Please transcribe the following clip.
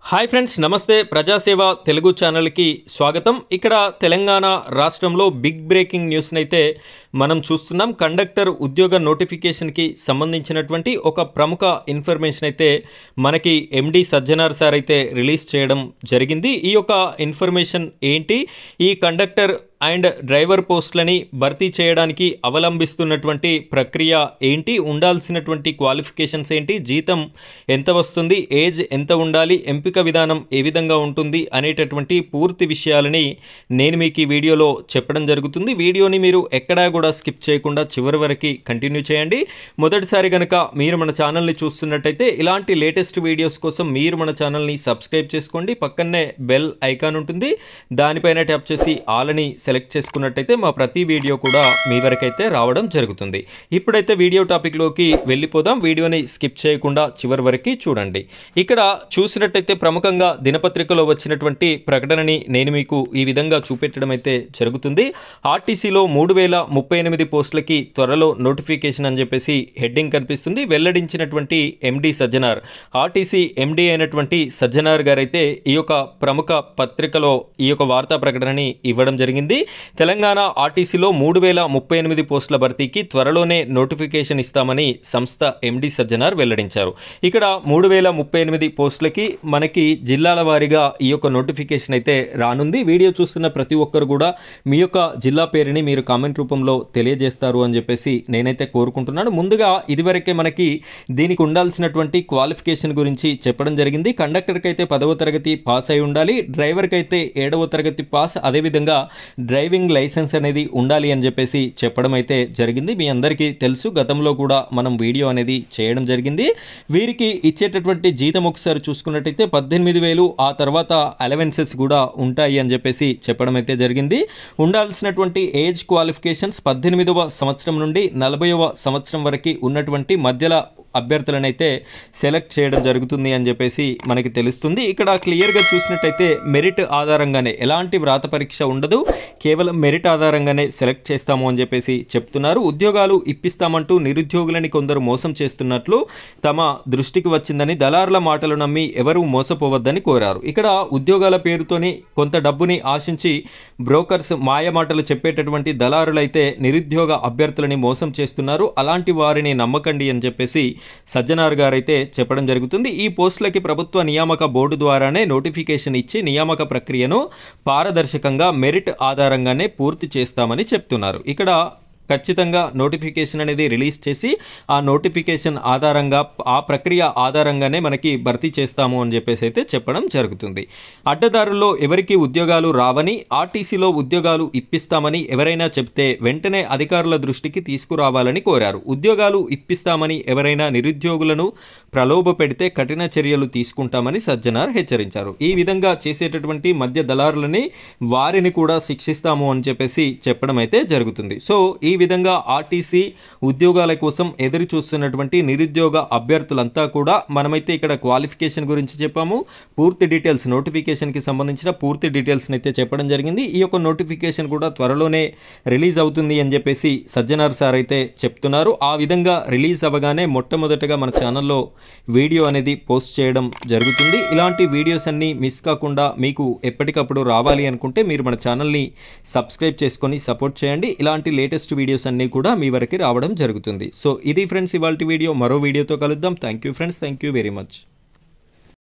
Hi friends, నమస్తే. ప్రజాసేవ తెలుగు ఛానల్కి స్వాగతం. ఇక్కడ తెలంగాణ రాష్ట్రంలో బిగ్ బ్రేకింగ్ న్యూస్ని అయితే మనం చూస్తున్నాం. కండక్టర్ ఉద్యోగ నోటిఫికేషన్కి సంబంధించినటువంటి ఒక ప్రముఖ ఇన్ఫర్మేషన్ అయితే మనకి ఎండి సజ్జనార్ సార్ అయితే రిలీజ్ చేయడం జరిగింది. ఈ యొక్క ఇన్ఫర్మేషన్ ఏంటి, ఈ కండక్టర్ అండ్ డ్రైవర్ పోస్టులని భర్తీ చేయడానికి అవలంబిస్తున్నటువంటి ప్రక్రియ ఏంటి, ఉండాల్సినటువంటి క్వాలిఫికేషన్స్ ఏంటి, జీతం ఎంత వస్తుంది, ఏజ్ ఎంత ఉండాలి, ఎంపిక విధానం ఏ విధంగా ఉంటుంది అనేటటువంటి పూర్తి విషయాలని నేను మీకు ఈ వీడియోలో చెప్పడం జరుగుతుంది. వీడియోని మీరు ఎక్కడా కూడా స్కిప్ చేయకుండా చివరి వరకు కంటిన్యూ చేయండి. మొదటిసారి కనుక మీరు మన ఛానల్ని చూస్తున్నట్టయితే ఇలాంటి లేటెస్ట్ వీడియోస్ కోసం మీరు మన ఛానల్ని సబ్స్క్రైబ్ చేసుకోండి. పక్కనే బెల్ ఐకాన్ ఉంటుంది, దానిపైన ట్యాప్ చేసి ఆల్ అని సెలెక్ట్ చేసుకున్నట్టయితే మా ప్రతి వీడియో కూడా మీ వరకైతే రావడం జరుగుతుంది. ఇప్పుడైతే వీడియో టాపిక్లోకి వెళ్ళిపోదాం. వీడియోని స్కిప్ చేయకుండా చివరి వరకు చూడండి. ఇక్కడ చూసినట్టయితే ప్రముఖంగా దినపత్రికలో వచ్చినటువంటి ప్రకటనని నేను మీకు ఈ విధంగా చూపెట్టడం అయితే జరుగుతుంది. ఆర్టీసీలో 3038 పోస్టులకి త్వరలో నోటిఫికేషన్ అని చెప్పేసి హెడ్డింగ్ కనిపిస్తుంది. వెల్లడించినటువంటి ఎండి సజ్జనార్, ఆర్టీసీ ఎండి అయినటువంటి సజ్జనార్ గారైతే ఈ యొక్క ప్రముఖ పత్రికలో ఈ యొక్క వార్తా ప్రకటనని ఇవ్వడం జరిగింది. తెలంగాణ ఆర్టీసీలో 3038 పోస్టుల భర్తీకి త్వరలోనే నోటిఫికేషన్ ఇస్తామని సంస్థ ఎండి సజ్జనార్ వెల్లడించారు. ఇక్కడ 3038 పోస్టులకి మనకి జిల్లాల వారీగా ఈ యొక్క నోటిఫికేషన్ అయితే రానుంది. వీడియో చూస్తున్న ప్రతి ఒక్కరు కూడా మీ యొక్క జిల్లా పేరుని మీరు కామెంట్ రూపంలో తెలియజేస్తారు అని చెప్పేసి నేనైతే కోరుకుంటున్నాను. ముందుగా ఇదివరకే మనకి దీనికి ఉండాల్సినటువంటి క్వాలిఫికేషన్ గురించి చెప్పడం జరిగింది. కండక్టర్కి అయితే 10వ తరగతి పాస్ అయి ఉండాలి, డ్రైవర్కి అయితే 7వ తరగతి పాస్, అదేవిధంగా డ్రైవింగ్ లైసెన్స్ అనేది ఉండాలి అని చెప్పేసి చెప్పడం అయితే జరిగింది. మీ అందరికీ తెలుసు, గతంలో కూడా మనం వీడియో అనేది చేయడం జరిగింది. వీరికి ఇచ్చేటటువంటి జీతం ఒకసారి చూసుకున్నట్టయితే 18,000, ఆ తర్వాత అలవెన్సెస్ కూడా ఉంటాయి అని చెప్పేసి చెప్పడం అయితే జరిగింది. ఉండాల్సినటువంటి ఏజ్ క్వాలిఫికేషన్స్ 18వ సంవత్సరం నుండి 40వ సంవత్సరం వరకు ఉన్నటువంటి మధ్యలో అభ్యర్థులనైతే సెలెక్ట్ చేయడం జరుగుతుంది అని చెప్పేసి మనకి తెలుస్తుంది. ఇక్కడ క్లియర్గా చూసినట్టయితే మెరిట్ ఆధారంగానే, ఎలాంటి వ్రాత పరీక్ష ఉండదు, కేవలం మెరిట్ ఆధారంగానే సెలెక్ట్ చేస్తాము అని చెప్పేసి చెప్తున్నారు. ఉద్యోగాలు ఇప్పిస్తామంటూ నిరుద్యోగులని కొందరు మోసం చేస్తున్నట్లు తమ దృష్టికి వచ్చిందని, దళారుల మాటలు నమ్మి ఎవరూ మోసపోవద్దని కోరారు. ఇక్కడ ఉద్యోగాల పేరుతోని కొంత డబ్బుని ఆశించి బ్రోకర్స్ మాయమాటలు చెప్పేటటువంటి దళారులైతే నిరుద్యోగ అభ్యర్థులని మోసం చేస్తున్నారు. అలాంటి వారిని నమ్మకండి అని చెప్పేసి సజ్జనార్ గారైతే చెప్పడం జరుగుతుంది. ఈ పోస్టులకి ప్రభుత్వ నియామక బోర్డు ద్వారానే నోటిఫికేషన్ ఇచ్చి నియామక ప్రక్రియను పారదర్శకంగా మెరిట్ ఆధారంగానే పూర్తి చేస్తామని చెప్తున్నారు. ఇక్కడ ఖచ్చితంగా నోటిఫికేషన్ అనేది రిలీజ్ చేసి ఆ నోటిఫికేషన్ ఆధారంగా, ఆ ప్రక్రియ ఆధారంగానే మనకి భర్తీ చేస్తాము అని చెప్పేసి అయితే చెప్పడం జరుగుతుంది. అడ్డదారుల్లో ఎవరికి ఉద్యోగాలు రావని, ఆర్టీసీలో ఉద్యోగాలు ఇప్పిస్తామని ఎవరైనా చెప్తే వెంటనే అధికారుల దృష్టికి తీసుకురావాలని కోరారు. ఉద్యోగాలు ఇప్పిస్తామని ఎవరైనా నిరుద్యోగులను ప్రలోభ పెడితే కఠిన చర్యలు తీసుకుంటామని సజ్జనార్ హెచ్చరించారు. ఈ విధంగా చేసేటటువంటి మధ్య దళారులని, వారిని కూడా శిక్షిస్తాము అని చెప్పేసి చెప్పడం అయితే జరుగుతుంది. సో ఈ విధంగా ఆర్టీసీ ఉద్యోగాల కోసం ఎదురు చూస్తున్నటువంటి నిరుద్యోగ అభ్యర్థులంతా కూడా మనమైతే ఇక్కడ క్వాలిఫికేషన్ గురించి చెప్పాము. పూర్తి డీటెయిల్స్, నోటిఫికేషన్కి సంబంధించిన పూర్తి డీటెయిల్స్ని అయితే చెప్పడం జరిగింది. ఈ యొక్క నోటిఫికేషన్ కూడా త్వరలోనే రిలీజ్ అవుతుంది అని చెప్పేసి సజ్జనార్ సార్ అయితే చెప్తున్నారు. ఆ విధంగా రిలీజ్ అవ్వగానే మొట్టమొదటగా మన ఛానల్లో వీడియో అనేది పోస్ట్ చేయడం జరుగుతుంది. ఇలాంటి వీడియోస్ అన్నీ మిస్ కాకుండా మీకు ఎప్పటికప్పుడు రావాలి అనుకుంటే మీరు మన ఛానల్ని సబ్స్క్రైబ్ చేసుకొని సపోర్ట్ చేయండి. ఇలాంటి లేటెస్ట్ వీడియోస్ అన్నీ కూడా మీ వరకు రావడం జరుగుతుంది. సో ఇది ఫ్రెండ్స్ ఇవాల్టి వీడియో. మరో వీడియోతో కలుద్దాం. Thank you friends, thank you very much.